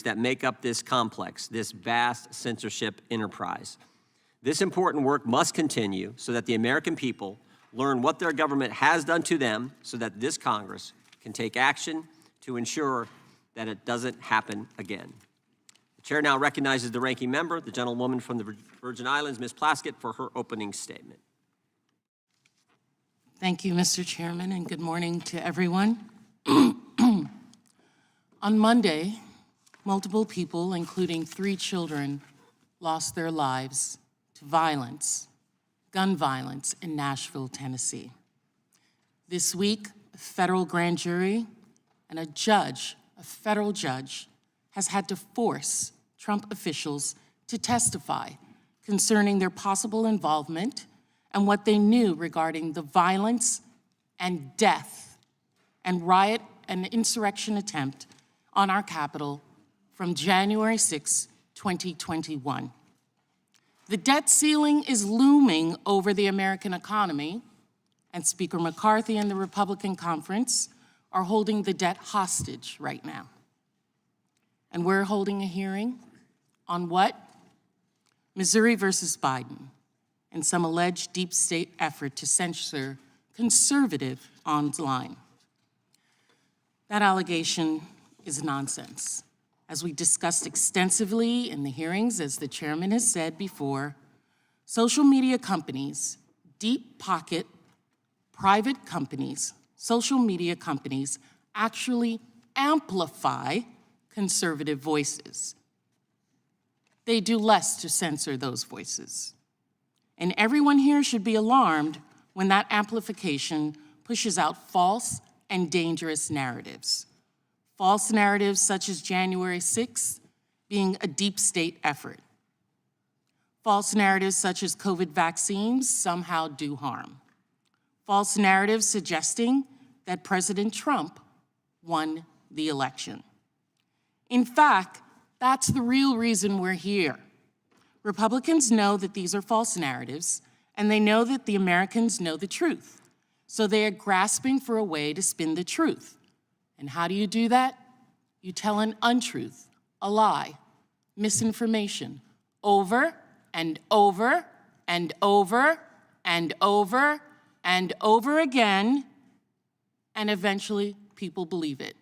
that make up this complex, this vast censorship enterprise. This important work must continue so that the American people learn what their government has done to them so that this Congress can take action to ensure that it doesn't happen again. The chair now recognizes the ranking member, the gentlewoman from the Virgin Islands, Ms. Plaskett, for her opening statement. Thank you, Mr. Chairman, and good morning to everyone. On Monday, multiple people, including 3 children, lost their lives to violence, gun violence in Nashville, Tennessee. This week, a federal grand jury and a federal judge, has had to force Trump officials to testify concerning their possible involvement and what they knew regarding the violence and death and riot and insurrection attempt on our Capitol from January 6, 2021. The debt ceiling is looming over the American economy, and Speaker McCarthy and the Republican conference are holding the debt hostage right now. And we're holding a hearing on what? Missouri versus Biden, and some alleged deep state effort to censor conservative online. That allegation is nonsense. As we discussed extensively in the hearings, as the chairman has said before, social media companies, deep pocket, private companies, social media companies actually amplify conservative voices. They do less to censor those voices. And everyone here should be alarmed when that amplification pushes out false and dangerous narratives. False narratives such as January 6th being a deep state effort. False narratives such as COVID vaccines somehow do harm. False narratives suggesting that President Trump won the election. In fact, that's the real reason we're here. Republicans know that these are false narratives, and they know that the Americans know the truth. So they are grasping for a way to spin the truth. And how do you do that? You tell an untruth, a lie, misinformation, over and over and over and over and over again, and eventually people believe it.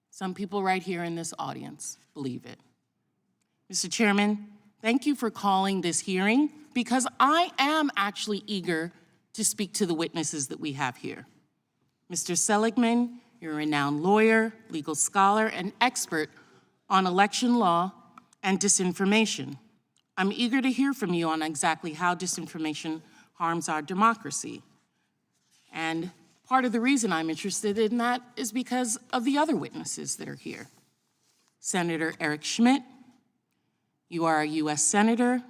Some people right here in this audience believe it. Mr. Chairman, thank you for calling this hearing, because I am actually eager to speak to the witnesses that we have here. Mr. Seligman, you're a renowned lawyer, legal scholar, and expert on election law and disinformation. I'm eager to hear from you on exactly how disinformation harms our democracy. And part of the reason I'm interested in that is because of the other witnesses that are here. Senator Eric Schmidt, you are a US Senator.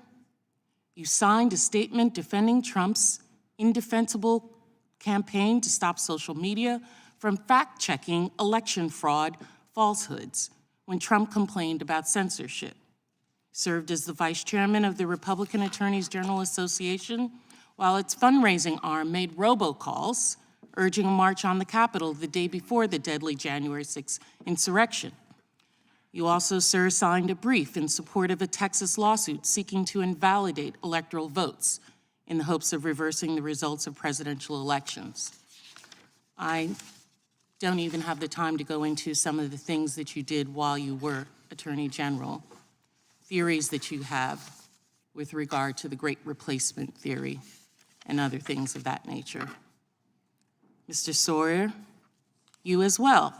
You signed a statement defending Trump's indefensible campaign to stop social media from fact-checking election fraud falsehoods when Trump complained about censorship. Served as the vice chairman of the Republican Attorneys General Association, while its fundraising arm made robocalls urging a march on the Capitol the day before the deadly January 6th insurrection. You also, sir, signed a brief in support of a Texas lawsuit seeking to invalidate electoral votes in the hopes of reversing the results of presidential elections. I don't even have the time to go into some of the things that you did while you were Attorney General, theories that you have with regard to the Great Replacement theory and other things of that nature. Mr. Sawyer, you as well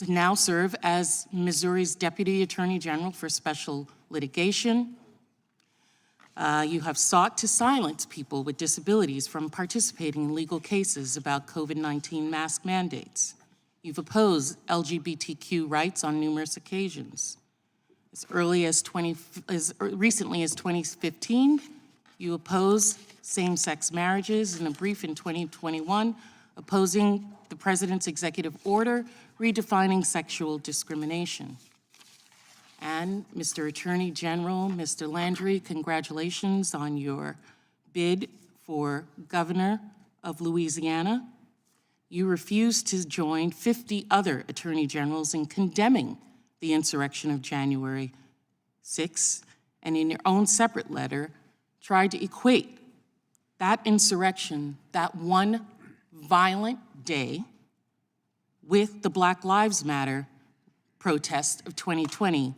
now serve as Missouri's Deputy Attorney General for Special Litigation. You have sought to silence people with disabilities from participating in legal cases about COVID-19 mask mandates. You've opposed LGBTQ rights on numerous occasions. As recently as 2015, you opposed same-sex marriages in a brief in 2021, opposing the president's executive order redefining sexual discrimination. And Mr. Attorney General, Mr. Landry, congratulations on your bid for governor of Louisiana. You refused to join 50 other attorney generals in condemning the insurrection of January 6th, and in your own separate letter, tried to equate that insurrection, that one violent day, with the Black Lives Matter protest of 2020.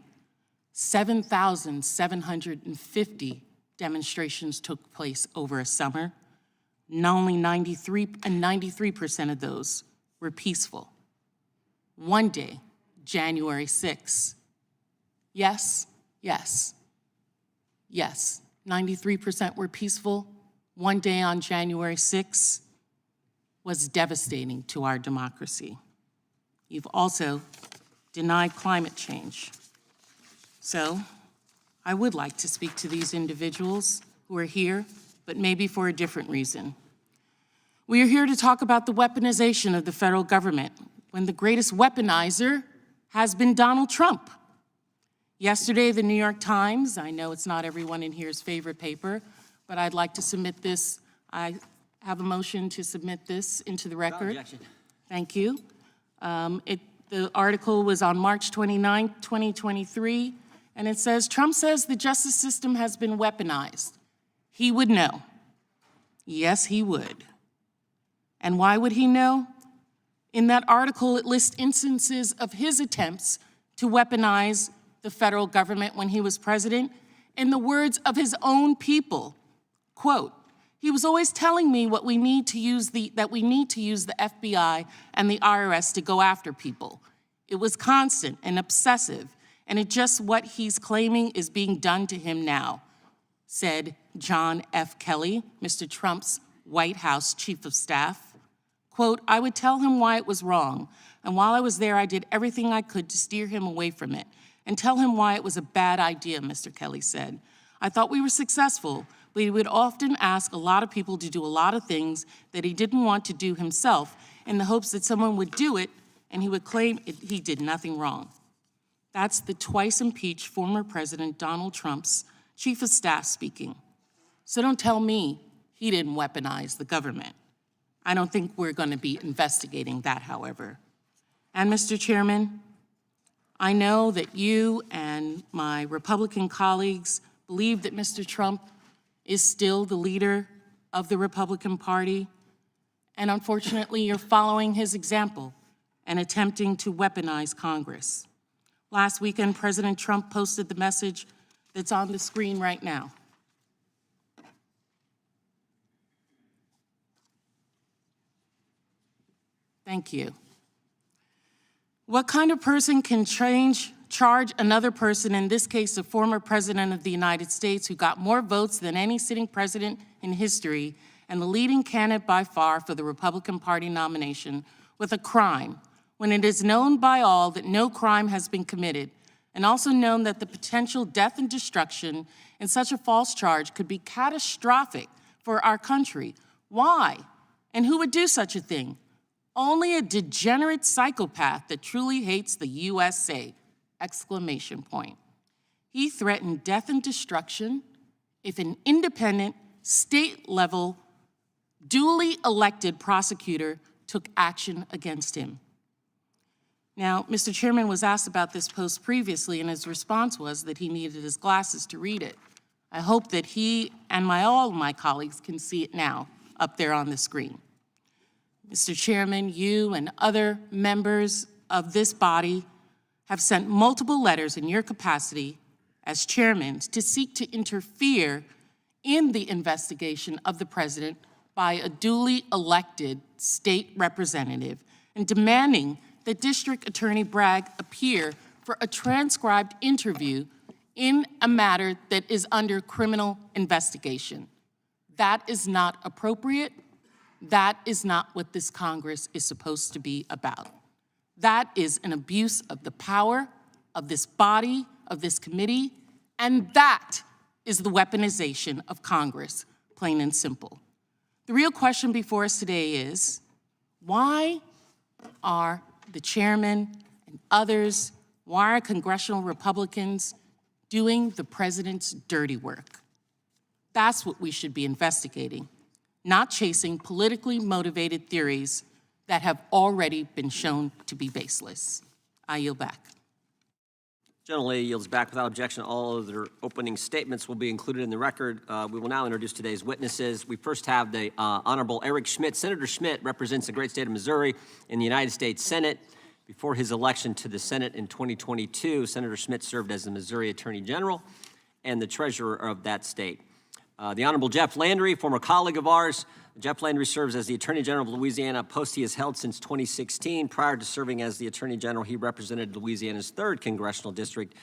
7,750 demonstrations took place over a summer. Not only 93% of those were peaceful. One day, January 6th. Yes, 93% were peaceful. One day on January 6th was devastating to our democracy. You've also denied climate change. So I would like to speak to these individuals who are here, but maybe for a different reason. We are here to talk about the weaponization of the federal government, when the greatest weaponizer has been Donald Trump. Yesterday, the New York Times, I know it's not everyone in here's favorite paper, but I'd like to submit this. I have a motion to submit this into the record. Without objection. Thank you. The article was on March 29, 2023, and it says, Trump says the justice system has been weaponized. He would know. Yes, he would. And why would he know? In that article, it lists instances of his attempts to weaponize the federal government when he was president, in the words of his own people. Quote, he was always telling me that we need to use the FBI and the IRS to go after people. It was constant and obsessive, and it's just what he's claiming is being done to him now, said John F. Kelly, Mr. Trump's White House chief of staff. Quote, I would tell him why it was wrong, and while I was there, I did everything I could to steer him away from it, and tell him why it was a bad idea, Mr. Kelly said. I thought we were successful, but he would often ask a lot of people to do a lot of things that he didn't want to do himself in the hopes that someone would do it and he would claim he did nothing wrong. That's the twice impeached former President Donald Trump's chief of staff speaking. So don't tell me he didn't weaponize the government. I don't think we're going to be investigating that, however. And Mr. Chairman, I know that you and my Republican colleagues believe that Mr. Trump is still the leader of the Republican Party, and unfortunately, you're following his example and attempting to weaponize Congress. Last weekend, President Trump posted the message that's on the screen right now. Thank you. What kind of person can charge another person, in this case, a former president of the United States who got more votes than any sitting president in history and the leading candidate by far for the Republican Party nomination, with a crime when it is known by all that no crime has been committed, and also known that the potential death and destruction in such a false charge could be catastrophic for our country? Why? And who would do such a thing? Only a degenerate psychopath that truly hates the USA, exclamation point. He threatened death and destruction if an independent, state-level, duly elected prosecutor took action against him. Now, Mr. Chairman was asked about this post previously, and his response was that he needed his glasses to read it. I hope that he and all of my colleagues can see it now up there on the screen. Mr. Chairman, you and other members of this body have sent multiple letters in your capacity as chairman to seek to interfere in the investigation of the president by a duly elected state representative and demanding that District Attorney Bragg appear for a transcribed interview in a matter that is under criminal investigation. That is not appropriate. That is not what this Congress is supposed to be about. That is an abuse of the power of this body, of this committee, and that is the weaponization of Congress, plain and simple. The real question before us today is, why are the chairman and others, why are congressional Republicans doing the president's dirty work? That's what we should be investigating, not chasing politically motivated theories that have already been shown to be baseless. I yield back. Generally yields back without objection. All of their opening statements will be included in the record. We will now introduce today's witnesses. We first have the Honorable Eric Schmitt. Senator Schmitt represents the great state of Missouri in the United States Senate. Before his election to the Senate in 2022, Senator Schmitt served as the Missouri Attorney General and the treasurer of that state. The Honorable Jeff Landry, former colleague of ours. Jeff Landry serves as the Attorney General of Louisiana, a post he has held since 2016. Prior to serving as the Attorney General, he represented Louisiana's 3rd Congressional District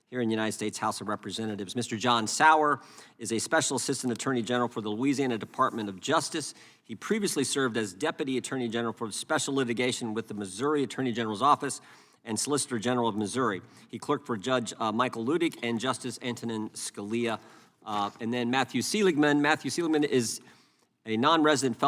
here in the United States House of Representatives. Mr. John Sauer is a Special Assistant Attorney General for the Louisiana Department of Justice. He previously served as Deputy Attorney General for Special Litigation with the Missouri Attorney General's Office and Solicitor General of Missouri. He clerked for Judge Michael Ludick and Justice Antonin Scalia. And then Matthew Seligman. Matthew Seligman is a non-resident fellow